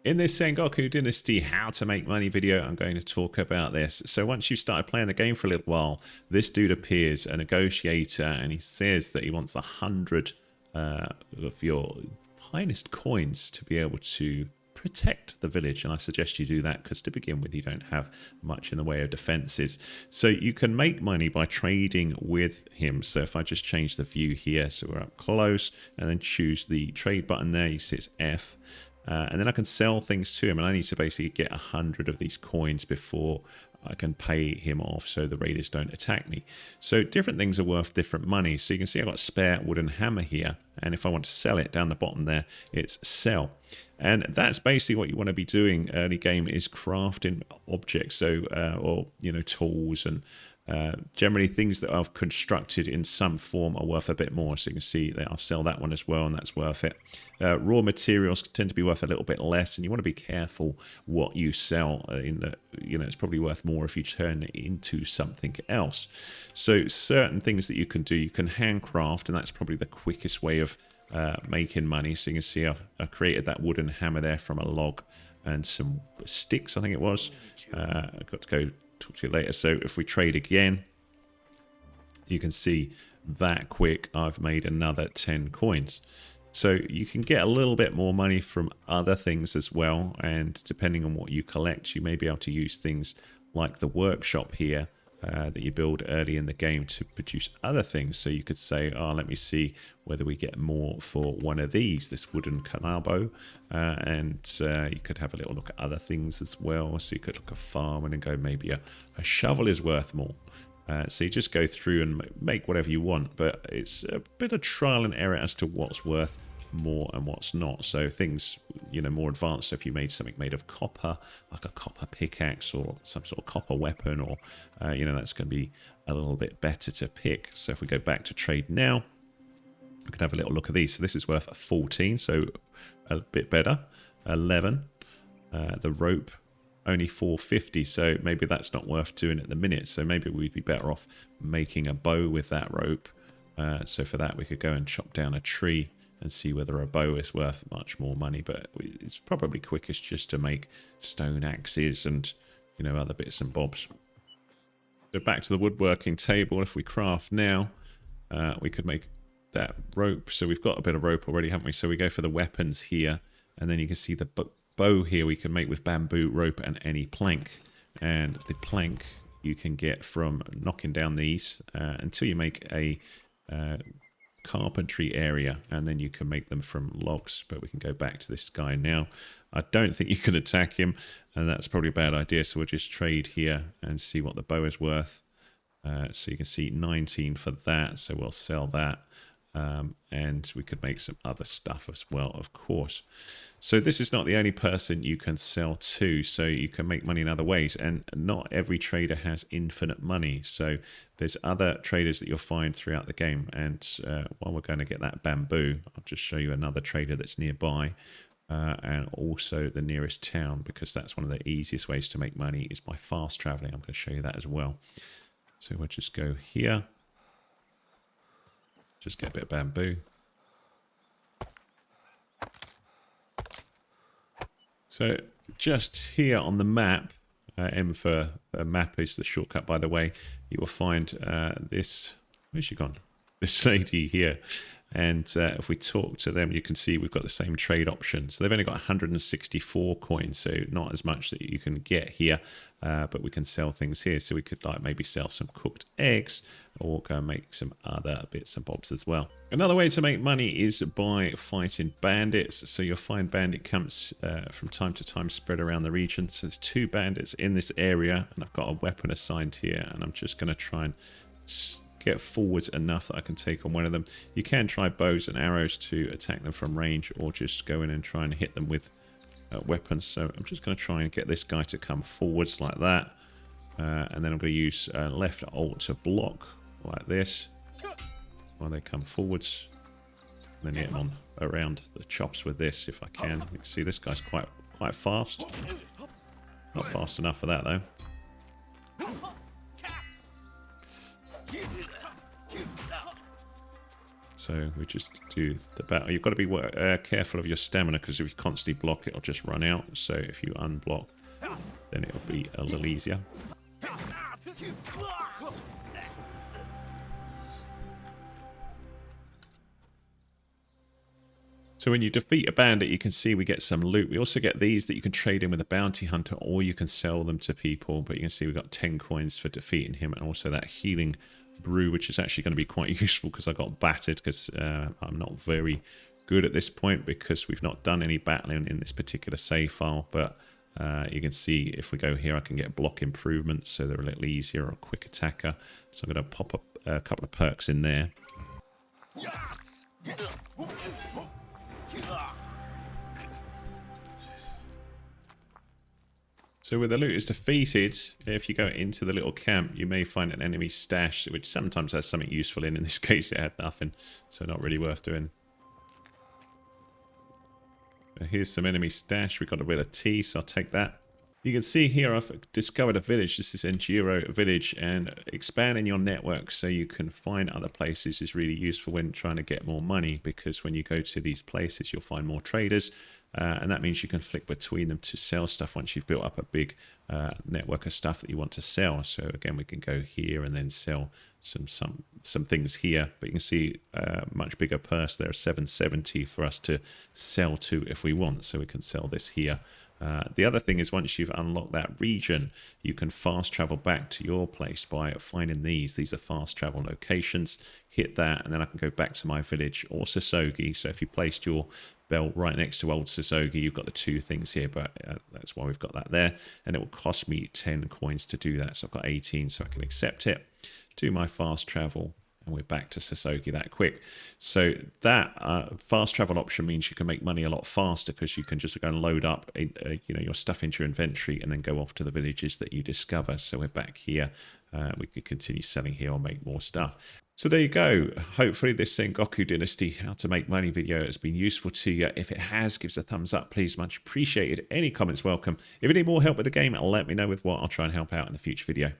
In this Sengoku Dynasty how to make money video, I'm going to talk about this. So once you've started playing the game for a little while, this dude appears, a negotiator, and he says that he wants 100 of your finest coins to be able to protect the village. And I suggest you do that because to begin with, you don't have much in the way of defenses. So you can make money by trading with him. So if I just change the view here, so we're up close, and then choose the trade button there, you see it's F. And then I can sell things to him, and I need to basically get 100 of these coins before I can pay him off so the raiders don't attack me. So different things are worth different money. So you can see I've got a spare wooden hammer here, and if I want to sell it down the bottom there, it's sell. And that's basically what you want to be doing early game, is crafting objects, so or tools, and generally things that I've constructed in some form are worth a bit more. So you can see that I'll sell that one as well, and that's worth it. Raw materials tend to be worth a little bit less, and you want to be careful what you sell. It's probably worth more if you turn it into something else. So certain things that you can do, you can handcraft, and that's probably the quickest way of making money. So you can see I created that wooden hammer there from a log and some sticks, I think it was. I've got to go talk to you later. So if we trade again, you can see that quick I've made another 10 coins. So you can get a little bit more money from other things as well, and depending on what you collect, you may be able to use things like the workshop here that you build early in the game to produce other things. So you could say, let me see whether we get more for one of these, this wooden kanabo, and you could have a little look at other things as well. So you could look at farming and go, maybe a shovel is worth more. So you just go through and make whatever you want, but it's a bit of trial and error as to what's worth more and what's not. So things more advanced, so if you made something made of copper, like a copper pickaxe or some sort of copper weapon, or that's going to be a little bit better to pick. So if we go back to trade now, we can have a little look at these. So this is worth 14, so a bit better. 11, the rope only 450, so maybe that's not worth doing at the minute. So maybe we'd be better off making a bow with that rope. So for that we could go and chop down a tree and see whether a bow is worth much more money, but it's probably quickest just to make stone axes and other bits and bobs. So back to the woodworking table. If we craft now, we could make that rope. So we've got a bit of rope already, haven't we? So we go for the weapons here, and then you can see the bow here we can make with bamboo, rope, and any plank. And the plank you can get from knocking down these until you make a carpentry area, and then you can make them from logs. But we can go back to this guy now. I don't think you can attack him, and that's probably a bad idea, so we'll just trade here and see what the bow is worth. So you can see 19 for that, so we'll sell that. And we could make some other stuff as well, of course. So this is not the only person you can sell to, so you can make money in other ways, and not every trader has infinite money. So there's other traders that you'll find throughout the game, and while we're going to get that bamboo, I'll just show you another trader that's nearby, and also the nearest town, because that's one of the easiest ways to make money is by fast traveling. I'm going to show you that as well. So we'll just go here. Just get a bit of bamboo. So just here on the map, M for map is the shortcut, by the way, you will find this, where's she gone? This lady here. And if we talk to them, you can see we've got the same trade options. So they've only got 164 coins, so not as much that you can get here, but we can sell things here. So we could maybe sell some cooked eggs, or go and make some other bits and bobs as well. Another way to make money is by fighting bandits. So you'll find bandit camps from time to time spread around the region. So there's 2 bandits in this area, and I've got a weapon assigned here, and I'm just going to try and get forwards enough that I can take on one of them. You can try bows and arrows to attack them from range, or just go in and try and hit them with weapons. So I'm just going to try and get this guy to come forwards like that, and then I'm going to use left alt to block like this while they come forwards, and then hit them around the chops with this if I can. You can see this guy's quite fast. Not fast enough for that though. So we just do the battle. You've got to be careful of your stamina, because if you constantly block, it'll just run out. So if you unblock, then it'll be a little easier. So when you defeat a bandit, you can see we get some loot. We also get these that you can trade in with a bounty hunter, or you can sell them to people. But you can see we got 10 coins for defeating him, and also that healing brew, which is actually going to be quite useful because I got battered, because I'm not very good at this point because we've not done any battling in this particular save file. But you can see if we go here, I can get block improvements, so they're a little easier, or a quick attacker. So I'm going to pop up a couple of perks in there. So when the loot is defeated, if you go into the little camp, you may find an enemy stash, which sometimes has something useful in. In this case, it had nothing, so not really worth doing. Here's some enemy stash. We got a bit of tea, so I'll take that. You can see here I've discovered a village. This is Enduro village, and expanding your network so you can find other places is really useful when trying to get more money, because when you go to these places, you'll find more traders. And that means you can flick between them to sell stuff once you've built up a big network of stuff that you want to sell. So again, we can go here and then sell some things here. But you can see much bigger purse there, 770 for us to sell to if we want. So we can sell this here. The other thing is, once you've unlocked that region, you can fast travel back to your place by finding these. These are fast travel locations. Hit that, and then I can go back to my village or Sasogi. So if you placed your belt right next to old Sasogi, you've got the two things here, but that's why we've got that there. And it will cost me 10 coins to do that. So I've got 18, so I can accept it. Do my fast travel, and we're back to Sasogi that quick. So that fast travel option means you can make money a lot faster, because you can just go and load up your stuff into your inventory and then go off to the villages that you discover. So we're back here. We could continue selling here or make more stuff. So there you go. Hopefully this Sengoku Dynasty how to make money video has been useful to you. If it has, give us a thumbs up, please. Much appreciated. Any comments welcome. If you need more help with the game, let me know with what. I'll try and help out in the future video.